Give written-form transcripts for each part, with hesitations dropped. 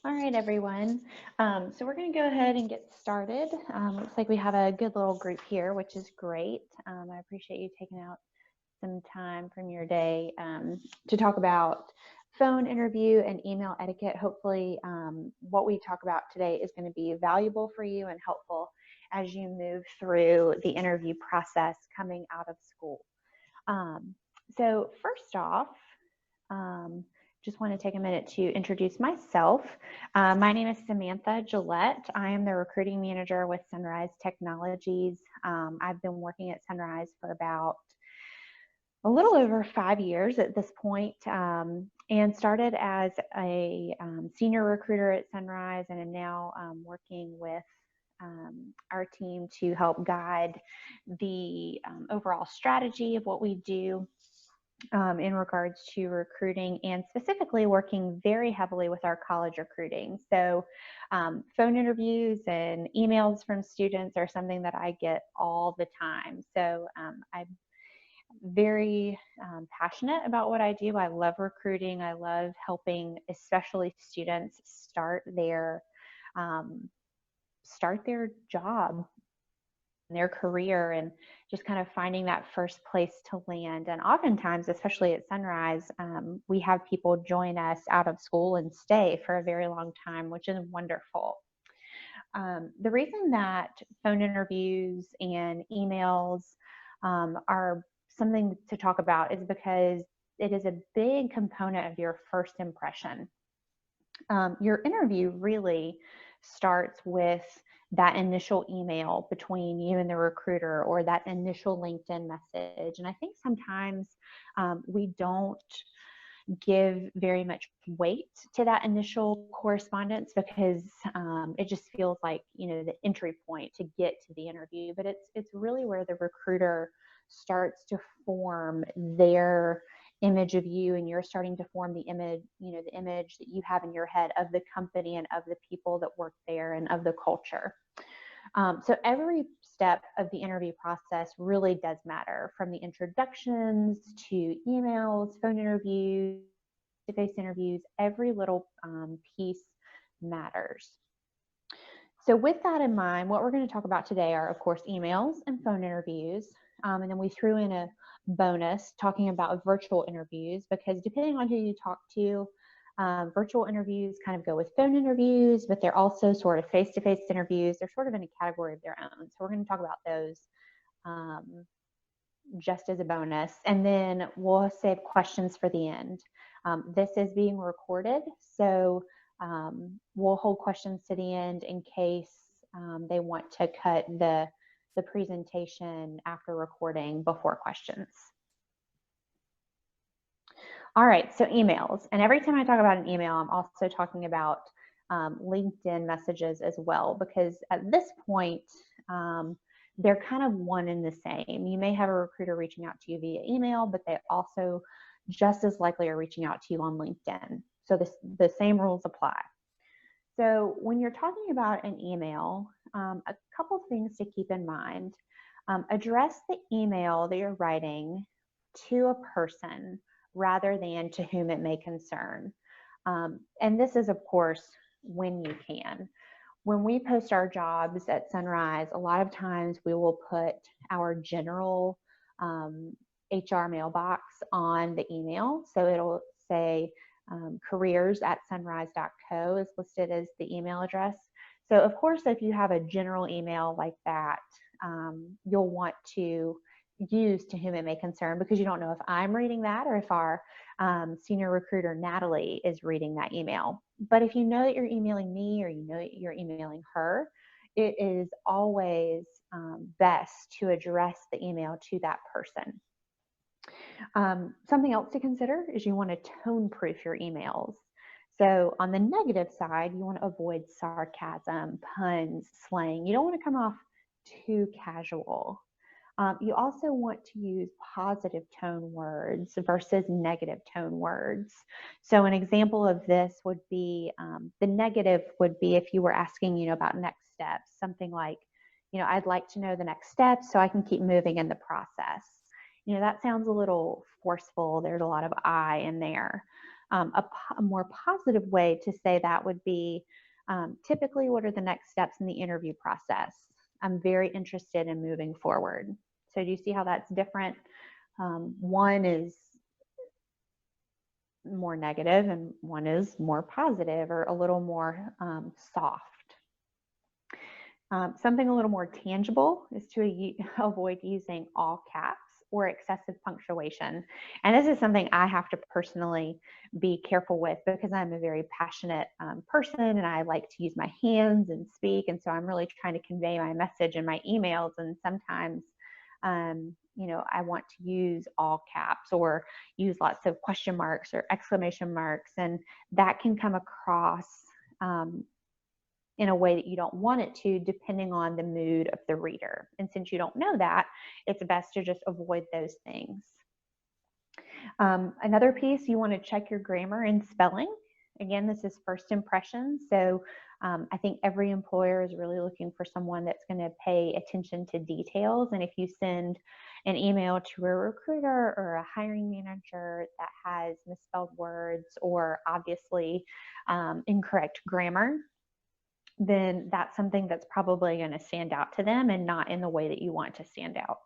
All right, everyone. So we're going to go ahead and get started. Looks like we have a good little group here, which is great. I appreciate you taking out some time from your day to talk about phone interview and email etiquette. Hopefully, what we talk about today is going to be valuable for you and helpful as you move through the interview process coming out of school. So first off, um, just want to take a minute to introduce myself. My name is Samantha Gillette. I am the recruiting manager with Sunrise Technologies. I've been working at Sunrise for about a little over 5 years at this point, and started as a senior recruiter at Sunrise, and am now working with our team to help guide the overall strategy of what we do in regards to recruiting, and specifically working very heavily with our college recruiting. So phone interviews and emails from students are something that I get all the time. So I'm very passionate about what I do. I love recruiting. I love helping, especially students, um, start their job, their career, and just kind of finding that first place to land. And oftentimes, especially at Sunrise, we have people join us out of school and stay for a very long time, which is wonderful. The reason that phone interviews and emails are something to talk about is because it is a big component of your first impression. Your interview really starts with that initial email between you and the recruiter, or that initial LinkedIn message. And I think sometimes we don't give very much weight to that initial correspondence because it just feels like, the entry point to get to the interview. But it's really where the recruiter starts to form their image of you, and you're starting to form the image, the image that you have in your head of the company and of the people that work there and of the culture. So every step of the interview process really does matter, from the introductions to emails, phone interviews, face-to-face interviews. Every little piece matters. So with that in mind, what we're going to talk about today are, of course, emails and phone interviews. And then we threw in a bonus talking about virtual interviews, because depending on who you talk to, virtual interviews kind of go with phone interviews, but they're also sort of face-to-face interviews. They're sort of in a category of their own. So we're going to talk about those just as a bonus. And then we'll save questions for the end. This is being recorded, so we'll hold questions to the end in case they want to cut the presentation after recording before questions. All right, so emails. And every time I talk about an email, I'm also talking about LinkedIn messages as well, because at this point, they're kind of one and the same. You may have a recruiter reaching out to you via email, but they also just as likely are reaching out to you on LinkedIn. So the same rules apply. So when you're talking about an email, a couple things to keep in mind. Address the email that you're writing to a person rather than to whom it may concern. And this is, of course, when you can. When we post our jobs at Sunrise, a lot of times we will put our general HR mailbox on the email. So it'll say careers@sunrise.co is listed as the email address. So of course, if you have a general email like that, you'll want to use to whom it may concern, because you don't know if I'm reading that or if our senior recruiter, Natalie, is reading that email. But if you know that you're emailing me, or you know that you're emailing her, it is always best to address the email to that person. Something else to consider is you want to tone proof your emails. So on the negative side, you want to avoid sarcasm, puns, slang. You don't want to come off too casual. You also want to use positive tone words versus negative tone words. So an example of this would be, the negative would be if you were asking, about next steps, something like, I'd like to know the next steps so I can keep moving in the process. That sounds a little forceful. There's a lot of I in there. A more positive way to say that would be, typically, what are the next steps in the interview process? I'm very interested in moving forward. So do you see how that's different? One is more negative and one is more positive, or a little more soft. Something a little more tangible is to avoid using all caps or excessive punctuation. And this is something I have to personally be careful with, because I'm a very passionate person, and I like to use my hands and speak. And so I'm really trying to convey my message in my emails. And sometimes, I want to use all caps or use lots of question marks or exclamation marks. And that can come across in a way that you don't want it to, depending on the mood of the reader. And since you don't know that, it's best to just avoid those things. Another piece, you want to check your grammar and spelling. Again, this is first impression. So I think every employer is really looking for someone that's going to pay attention to details. And if you send an email to a recruiter or a hiring manager that has misspelled words or obviously incorrect grammar, then that's something that's probably going to stand out to them, and not in the way that you want to stand out.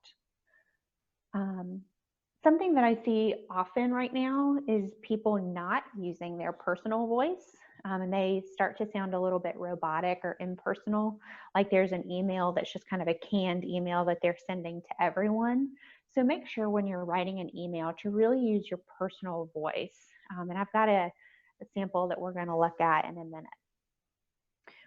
Something that I see often right now is people not using their personal voice, and they start to sound a little bit robotic or impersonal, like there's an email that's just kind of a canned email that they're sending to everyone. So make sure when you're writing an email to really use your personal voice. And I've got a sample that we're going to look at in a minute.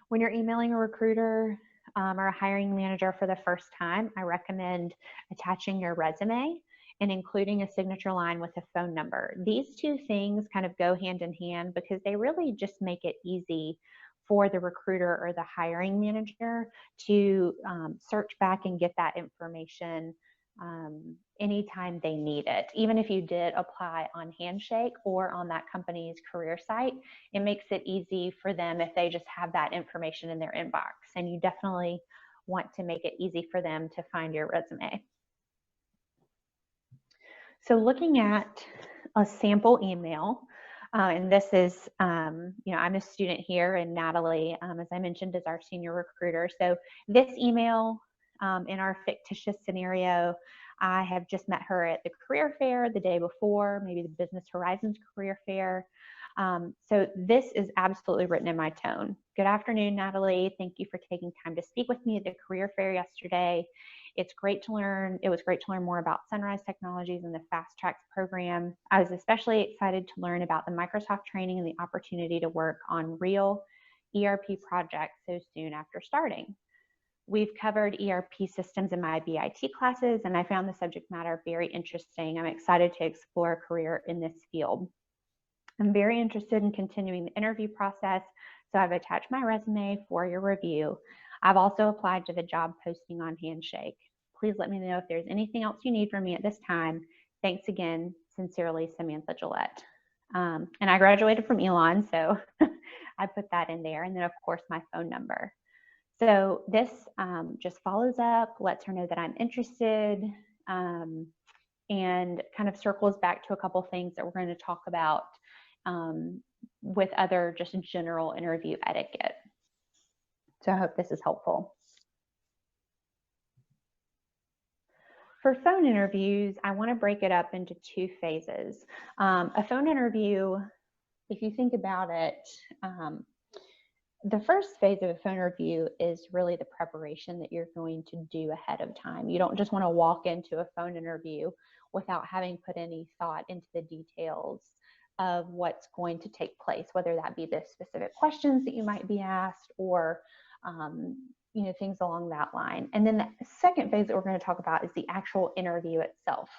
When you're emailing a recruiter or a hiring manager for the first time, I recommend attaching your resume and including a signature line with a phone number. These two things kind of go hand in hand, because they really just make it easy for the recruiter or the hiring manager to search back and get that information anytime they need it. Even if you did apply on Handshake or on that company's career site, it makes it easy for them if they just have that information in their inbox. And you definitely want to make it easy for them to find your resume. So looking at a sample email, and this is, I'm a student here, and Natalie, as I mentioned, is our senior recruiter. So this email, in our fictitious scenario, I have just met her at the career fair the day before, maybe the Business Horizons career fair. So this is absolutely written in my tone. Good afternoon, Natalie. Thank you for taking time to speak with me at the career fair yesterday. It was great to learn more about Sunrise Technologies and the Fast Tracks program. I was especially excited to learn about the Microsoft training and the opportunity to work on real ERP projects so soon after starting. We've covered ERP systems in my BIT classes, and I found the subject matter very interesting. I'm excited to explore a career in this field. I'm very interested in continuing the interview process, so I've attached my resume for your review. I've also applied to the job posting on Handshake. Please let me know if there's anything else you need from me at this time. Thanks again. Sincerely, Samantha Gillette. And I graduated from Elon, so I put that in there. And then, of course, my phone number. So this just follows up, lets her know that I'm interested, and kind of circles back to a couple things that we're going to talk about with other just general interview etiquette. So I hope this is helpful. For phone interviews, I want to break it up into two phases. A phone interview, if you think about it, the first phase of a phone interview is really the preparation that you're going to do ahead of time. You don't just want to walk into a phone interview without having put any thought into the details of what's going to take place, whether that be the specific questions that you might be asked or things along that line. And then the second phase that we're going to talk about is the actual interview itself.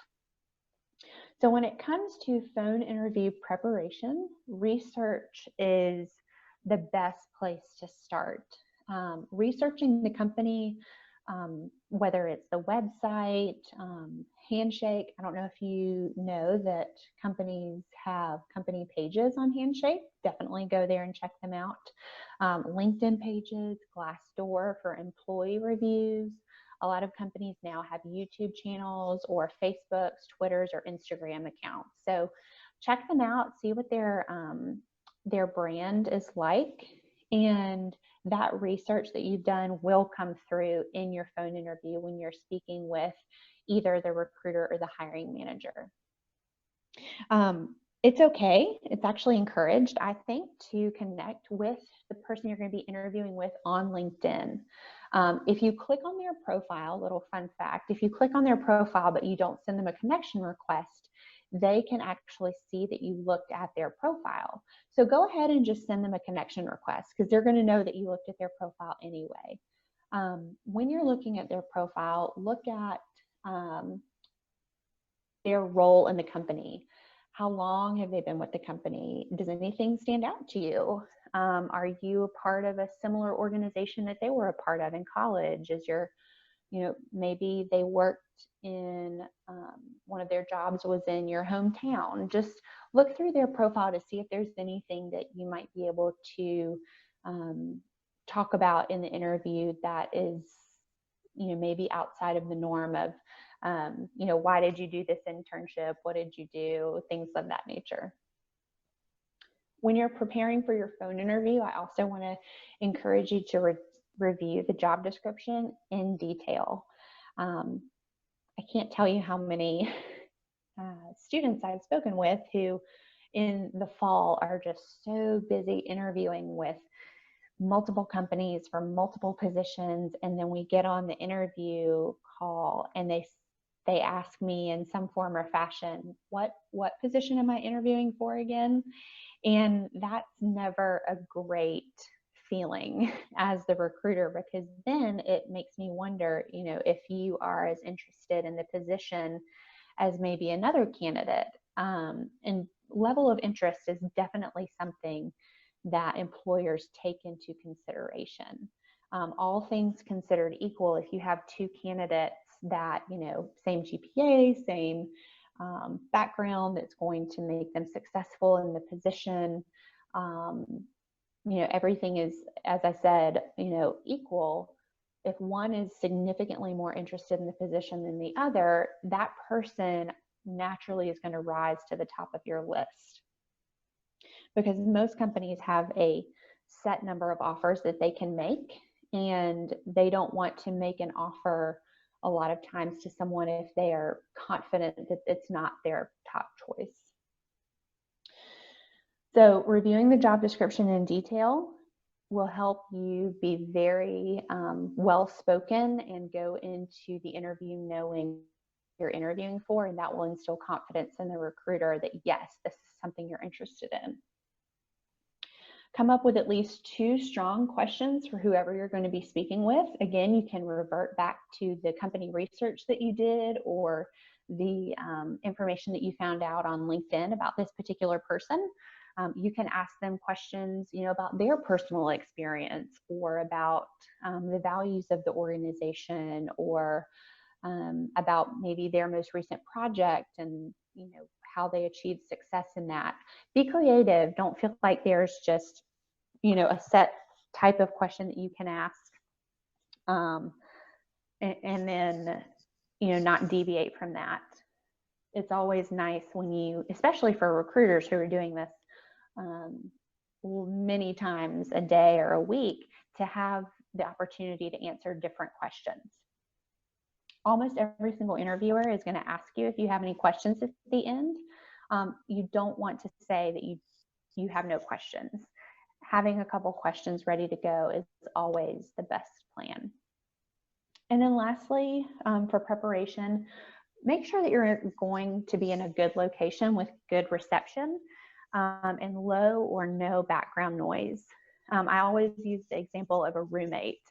So when it comes to phone interview preparation, research is the best place to start. Researching the company, whether it's the website, Handshake. I don't know if you know that companies have company pages on Handshake. Definitely go there and check them out. LinkedIn pages, Glassdoor for employee reviews. A lot of companies now have YouTube channels or Facebooks, Twitters, or Instagram accounts. So check them out, see what their brand is like, and that research that you've done will come through in your phone interview when you're speaking with either the recruiter or the hiring manager. It's okay. It's actually encouraged, I think, to connect with the person you're going to be interviewing with on LinkedIn. If you click on their profile, little fun fact, if you click on their profile but you don't send them a connection request, they can actually see that you looked at their profile. So go ahead and just send them a connection request, because they're going to know that you looked at their profile anyway. When you're looking at their profile, look at their role in the company. How long have they been with the company? Does anything stand out to you? Are you a part of a similar organization that they were a part of in college? Maybe they worked in one of their jobs was in your hometown. Just look through their profile to see if there's anything that you might be able to talk about in the interview that is, maybe outside of the norm of, why did you do this internship? What did you do? Things of that nature. When you're preparing for your phone interview, I also want to encourage you to review the job description in detail. I can't tell you how many students I've spoken with who in the fall are just so busy interviewing with multiple companies for multiple positions, and then we get on the interview call and they ask me in some form or fashion, what position am I interviewing for again? And that's never a great feeling as the recruiter, because then it makes me wonder, if you are as interested in the position as maybe another candidate. And level of interest is definitely something that employers take into consideration. All things considered equal, if you have two candidates that, same GPA, same background that's going to make them successful in the position, everything is, as I said, equal. If one is significantly more interested in the position than the other, that person naturally is going to rise to the top of your list, because most companies have a set number of offers that they can make, and they don't want to make an offer a lot of times to someone if they are confident that it's not their top choice. So reviewing the job description in detail will help you be very well-spoken and go into the interview knowing you're interviewing for, and that will instill confidence in the recruiter that yes, this is something you're interested in. Come up with at least 2 strong questions for whoever you're going to be speaking with. Again, you can revert back to the company research that you did or the information that you found out on LinkedIn about this particular person. You can ask them questions, about their personal experience, or about the values of the organization, or about maybe their most recent project and, how they achieved success in that. Be creative. Don't feel like there's just, a set type of question that you can ask. And then, not deviate from that. It's always nice when you, especially for recruiters who are doing this many times a day or a week, to have the opportunity to answer different questions. Almost every single interviewer is going to ask you if you have any questions at the end. You don't want to say that you have no questions. Having a couple questions ready to go is always the best plan. And then lastly, for preparation, make sure that you're going to be in a good location with good reception and low or no background noise. I always use the example of a roommate.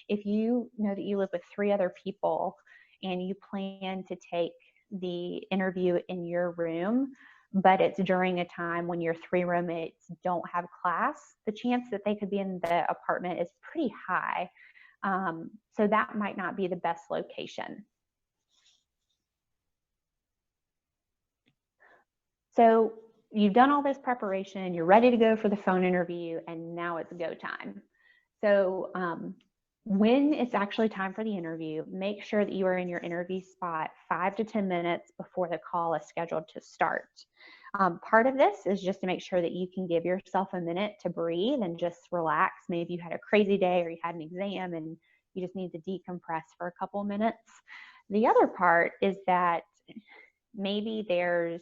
If you know that you live with 3 other people and you plan to take the interview in your room, but it's during a time when your 3 roommates don't have class, the chance that they could be in the apartment is pretty high. So that might not be the best location. So you've done all this preparation, you're ready to go for the phone interview, and now it's go time. So when it's actually time for the interview, make sure that you are in your interview spot 5 to 10 minutes before the call is scheduled to start. Part of this is just to make sure that you can give yourself a minute to breathe and just relax. Maybe you had a crazy day or you had an exam and you just need to decompress for a couple minutes. The other part is that maybe there's,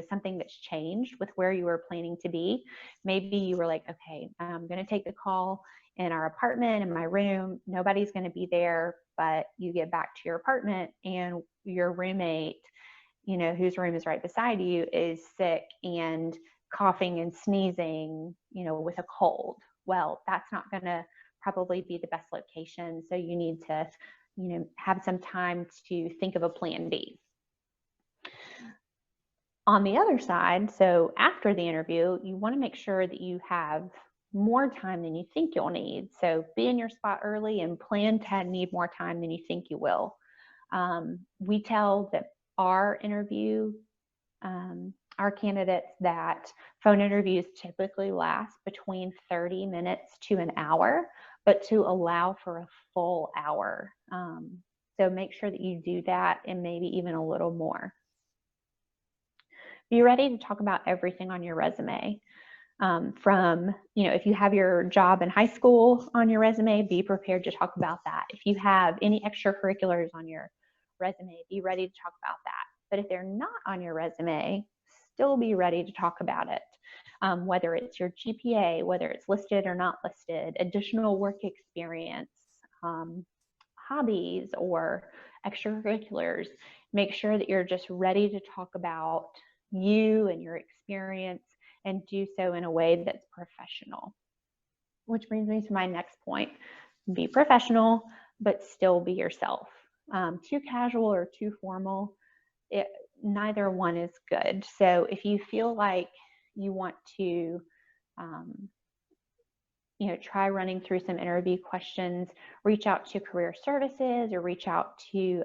something that's changed with where you were planning to be. Maybe you were like, okay, I'm going to take the call in our apartment, in my room. Nobody's going to be there, but you get back to your apartment and your roommate, whose room is right beside you, is sick and coughing and sneezing, with a cold. Well, that's not going to probably be the best location. So you need to, have some time to think of a plan B. On the other side, so after the interview, you want to make sure that you have more time than you think you'll need. So be in your spot early and plan to need more time than you think you will. We tell that our candidates that phone interviews typically last between 30 minutes to an hour, but to allow for a full hour. So make sure that you do that and maybe even a little more. Be ready to talk about everything on your resume. From, if you have your job in high school on your resume, be prepared to talk about that. If you have any extracurriculars on your resume, be ready to talk about that. But if they're not on your resume, still be ready to talk about it. Whether it's your GPA, whether it's listed or not listed, additional work experience, hobbies or extracurriculars, make sure that you're just ready to talk about you and your experience, and do so in a way that's professional. Which brings me to my next point. Be professional, but still be yourself. Too casual or too formal, neither one is good. So if you feel like you want to try running through some interview questions, reach out to Career Services or reach out to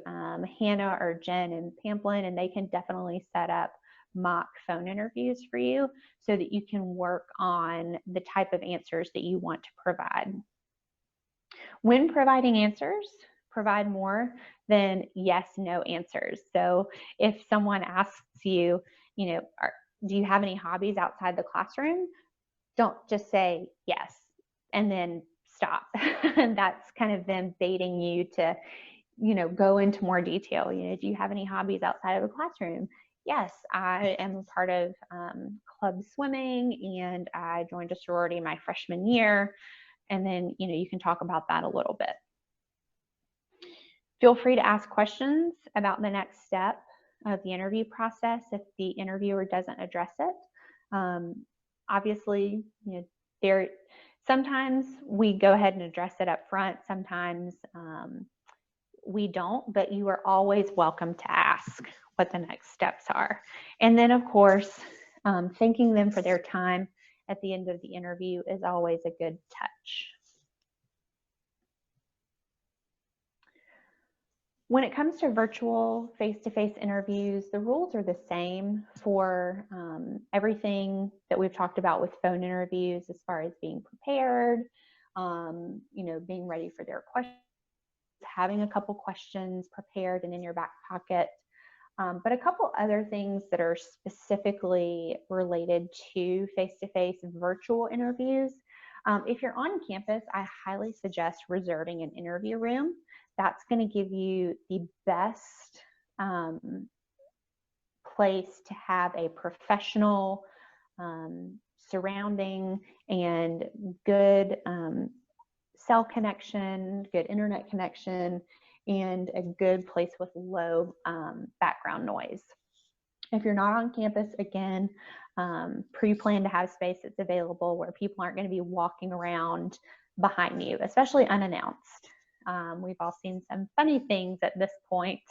Hannah or Jen in Pamplin, and they can definitely set up mock phone interviews for you so that you can work on the type of answers that you want to provide. When providing answers, provide more than yes, no answers. So if someone asks you, do you have any hobbies outside the classroom? Don't just say yes and then stop. That's kind of them baiting you to, go into more detail. Do you have any hobbies outside of the classroom? Yes, I am a part of club swimming and I joined a sorority my freshman year. And then, you can talk about that a little bit. Feel free to ask questions about the next step of the interview process if the interviewer doesn't address it. Obviously, sometimes we go ahead and address it up front. Sometimes we don't, but you are always welcome to ask what the next steps are. And then, of course, thanking them for their time at the end of the interview is always a good touch. When it comes to virtual face-to-face interviews, the rules are the same for everything that we've talked about with phone interviews, as far as being prepared, being ready for their questions, having a couple questions prepared and in your back pocket. But a couple other things that are specifically related to face-to-face virtual interviews. If you're on campus, I highly suggest reserving an interview room. That's going to give you the best place to have a professional surrounding and good cell connection, good internet connection, and a good place with low background noise. If you're not on campus, again, pre-plan to have space that's available where people aren't going to be walking around behind you, especially unannounced. We've all seen some funny things at this point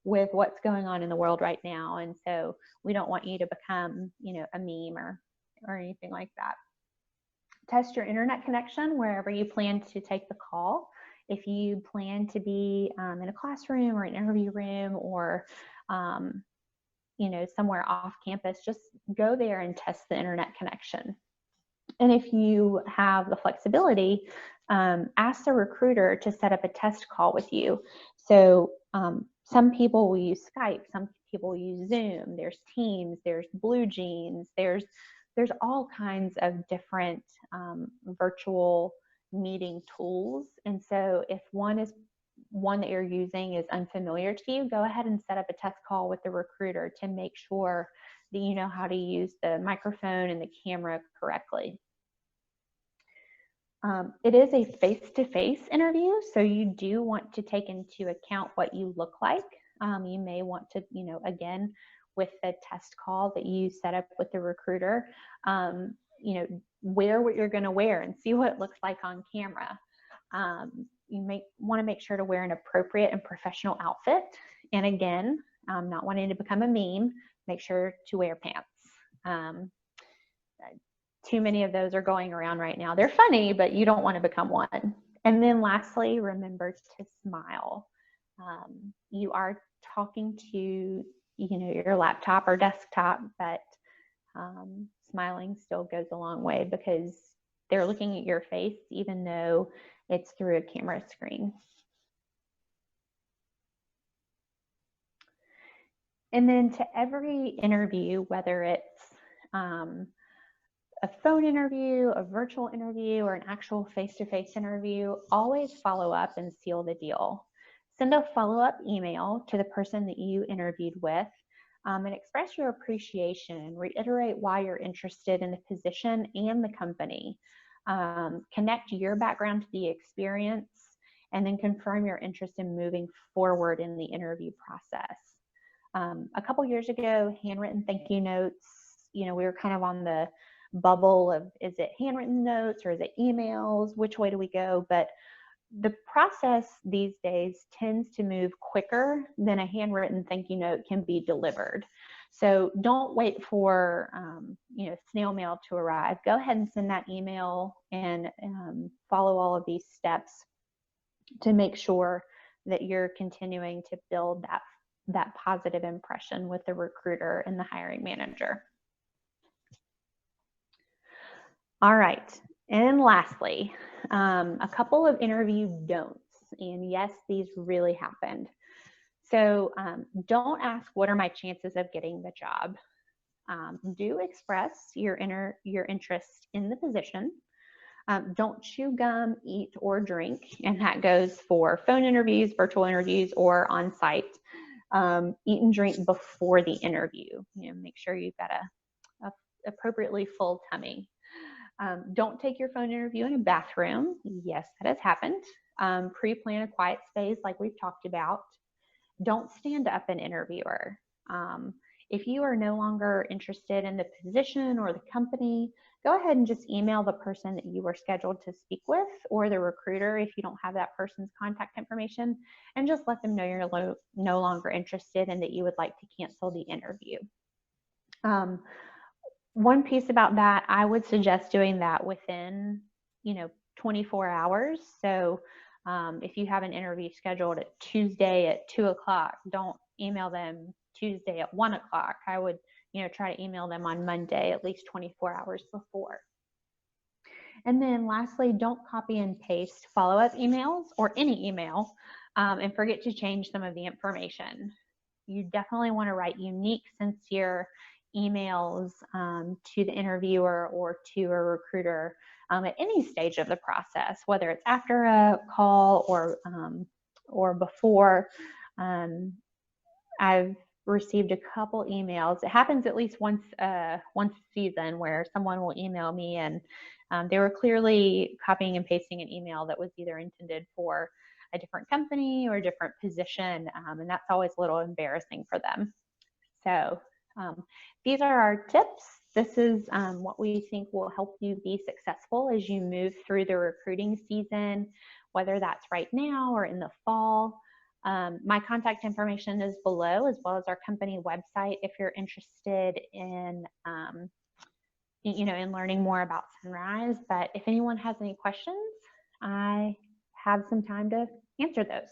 with what's going on in the world right now. And so we don't want you to become, a meme or anything like that. Test your internet connection wherever you plan to take the call. If you plan to be in a classroom or an interview room or, somewhere off campus, just go there and test the internet connection. And if you have the flexibility, ask the recruiter to set up a test call with you. So some people will use Skype, some people use Zoom, there's Teams, there's Blue Jeans, there's all kinds of different virtual meeting tools. And so if one that you're using is unfamiliar to you, go ahead and set up a test call with the recruiter to make sure that you know how to use the microphone and the camera correctly. It is a face-to-face interview, so you do want to take into account what you look like. You may want to, again, with the test call that you set up with the recruiter, wear what you're going to wear and see what it looks like on camera. You may want to make sure to wear an appropriate and professional outfit. And again, not wanting to become a meme, make sure to wear pants. Too many of those are going around right now. They're funny, but you don't want to become one. And then lastly, remember to smile. You are talking to, your laptop or desktop, but smiling still goes a long way because they're looking at your face, even though it's through a camera screen. And then to every interview, whether it's a phone interview, a virtual interview, or an actual face-to-face interview, always follow up and seal the deal. Send a follow-up email to the person that you interviewed with and express your appreciation. Reiterate why you're interested in the position and the company. Connect your background to the experience, and then confirm your interest in moving forward in the interview process. A couple years ago, handwritten thank you notes, we were kind of on the bubble of, is it handwritten notes or is it emails? Which way do we go? But the process these days tends to move quicker than a handwritten thank you note can be delivered. So don't wait for snail mail to arrive. Go ahead and send that email and follow all of these steps to make sure that you're continuing to build that positive impression with the recruiter and the hiring manager. All right, and lastly, a couple of interview don'ts. And yes, these really happened. So don't ask, what are my chances of getting the job? Do express your interest in the position. Don't chew gum, eat, or drink. And that goes for phone interviews, virtual interviews, or on-site. Eat and drink before the interview. Make sure you've got a appropriately full tummy. Don't take your phone interview in a bathroom. Yes, that has happened. Pre-plan a quiet space like we've talked about. Don't stand up an interviewer. If you are no longer interested in the position or the company, go ahead and just email the person that you were scheduled to speak with, or the recruiter if you don't have that person's contact information, and just let them know you're no longer interested and that you would like to cancel the interview. One piece about that, I would suggest doing that within, 24 hours. So if you have an interview scheduled at Tuesday at 2 o'clock, don't email them Tuesday at 1 o'clock. I would, try to email them on Monday at least 24 hours before. And then lastly, don't copy and paste follow-up emails or any email and forget to change some of the information. You definitely want to write unique, sincere emails to the interviewer or to a recruiter at any stage of the process, whether it's after a call or before. I've received a couple emails. It happens at least once a season where someone will email me and they were clearly copying and pasting an email that was either intended for a different company or a different position, and that's always a little embarrassing for them. So these are our tips. This is what we think will help you be successful as you move through the recruiting season, whether that's right now or in the fall. My contact information is below, as well as our company website if you're interested in in learning more about Sunrise. But if anyone has any questions, I have some time to answer those.